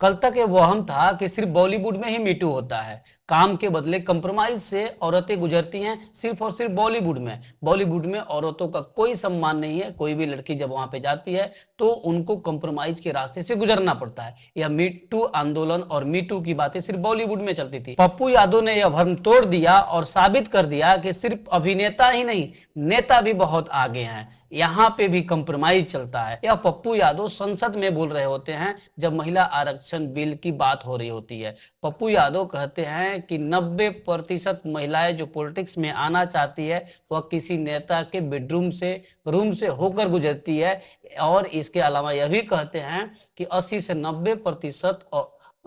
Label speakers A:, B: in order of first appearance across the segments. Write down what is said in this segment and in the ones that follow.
A: कल तक ये वहम था कि सिर्फ बॉलीवुड में ही मीटू होता है। काम के बदले कंप्रोमाइज से औरतें गुजरती हैं सिर्फ और सिर्फ बॉलीवुड में। बॉलीवुड में औरतों का कोई सम्मान नहीं है। कोई भी लड़की जब वहां पे जाती है तो उनको कंप्रोमाइज के रास्ते से गुजरना पड़ता है। यह मीटू आंदोलन और मीटू की बातें सिर्फ बॉलीवुड में चलती थी। पप्पू यादव ने यह भ्रम तोड़ दिया और साबित कर दिया कि सिर्फ अभिनेता ही नहीं, नेता भी बहुत आगे हैं। यहाँ पे भी कंप्रोमाइज चलता है। यह पप्पू यादव संसद में बोल रहे होते हैं जब महिला आरक्षण बिल की बात हो रही होती है। पप्पू यादव कहते हैं कि 90% महिलाएं जो पॉलिटिक्स में आना चाहती है वह किसी नेता के बेडरूम से रूम से होकर गुजरती है। और इसके अलावा यह भी कहते हैं कि 80 से 90%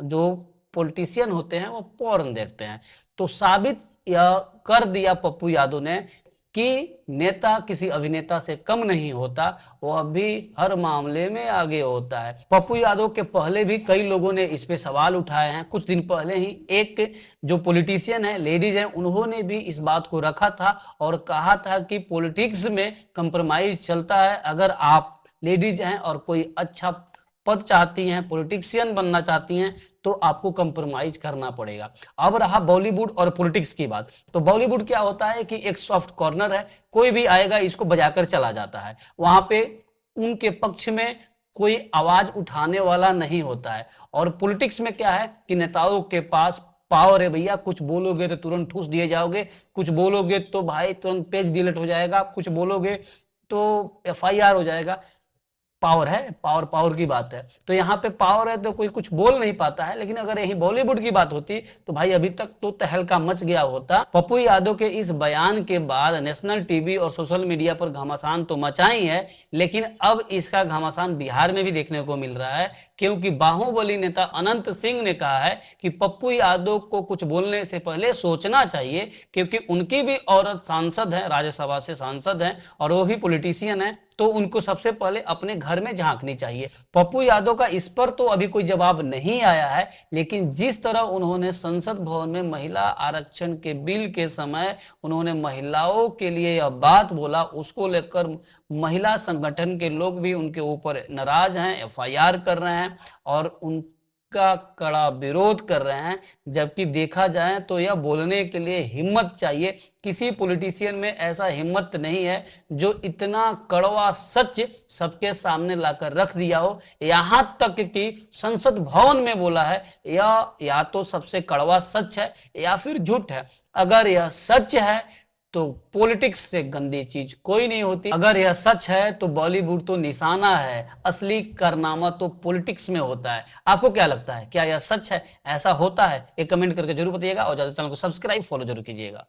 A: जो पॉलिटिशियन होते हैं वो पॉर्न देखते हैं। तो साबित यह कर दिया पप्पू यादव ने कि नेता किसी अभिनेता से कम नहीं होता, वह भी हर मामले में आगे होता है। पप्पू यादव के पहले भी कई लोगों ने इस पे सवाल उठाए हैं। कुछ दिन पहले ही एक जो पॉलिटिशियन है, लेडीज हैं, उन्होंने भी इस बात को रखा था और कहा था कि पॉलिटिक्स में कंप्रोमाइज चलता है। अगर आप लेडीज हैं और कोई अच्छा पद चाहती हैं, पॉलिटिशियन बनना चाहती हैं, तो आपको कंप्रोमाइज करना पड़ेगा। अब रहा बॉलीवुड और पॉलिटिक्स की बात, तो बॉलीवुड क्या होता है कि एक सॉफ्ट कॉर्नर है, कोई भी आएगा इसको बजाकर चला जाता है। वहां पे उनके पक्ष में कोई आवाज उठाने वाला नहीं होता है। और पॉलिटिक्स में क्या है कि नेताओं के पास पावर है भैया, कुछ बोलोगे तो तुरंत ठूस दिए जाओगे, कुछ बोलोगे तो भाई तुरंत पेज डिलीट हो जाएगा, कुछ बोलोगे तो एफआईआर हो जाएगा। पावर है, पावर पावर की बात है। तो यहाँ पे पावर है तो कोई कुछ बोल नहीं पाता है। लेकिन अगर यही बॉलीवुड की बात होती तो भाई अभी तक तो तहलका मच गया होता। पप्पू यादव के इस बयान के बाद नेशनल टीवी और सोशल मीडिया पर घमासान तो मचाई है, लेकिन अब इसका घमासान बिहार में भी देखने को मिल रहा है। क्योंकि बाहुबली नेता अनंत सिंह ने कहा है कि पप्पू यादव को कुछ बोलने से पहले सोचना चाहिए, क्योंकि उनकी भी औरत सांसद है, राज्यसभा से सांसद है और वो भी पॉलिटिशियन है, तो उनको सबसे पहले अपने घर में झांकनी चाहिए। पप्पू यादव का इस पर तो अभी कोई जवाब नहीं आया है, लेकिन जिस तरह उन्होंने संसद भवन में महिला आरक्षण के बिल के समय उन्होंने महिलाओं के लिए यह बात बोला, उसको लेकर महिला संगठन के लोग भी उनके ऊपर नाराज हैं, एफआईआर कर रहे हैं और उनका कड़ा विरोध कर रहे हैं। जबकि देखा जाए तो यह बोलने के लिए हिम्मत चाहिए। किसी पॉलिटिशियन में ऐसा हिम्मत नहीं है जो इतना कड़वा सच सबके सामने लाकर रख दिया हो। यहां तक कि संसद भवन में बोला है, या तो सबसे कड़वा सच है या फिर झूठ है। अगर यह सच है तो पॉलिटिक्स से गंदी चीज कोई नहीं होती। अगर यह सच है तो बॉलीवुड तो निशाना है, असली कारनामा तो पॉलिटिक्स में होता है। आपको क्या लगता है, क्या यह सच है, ऐसा होता है? एक कमेंट करके जरूर बताइएगा और ज्यादा चैनल को सब्सक्राइब फॉलो जरूर कीजिएगा।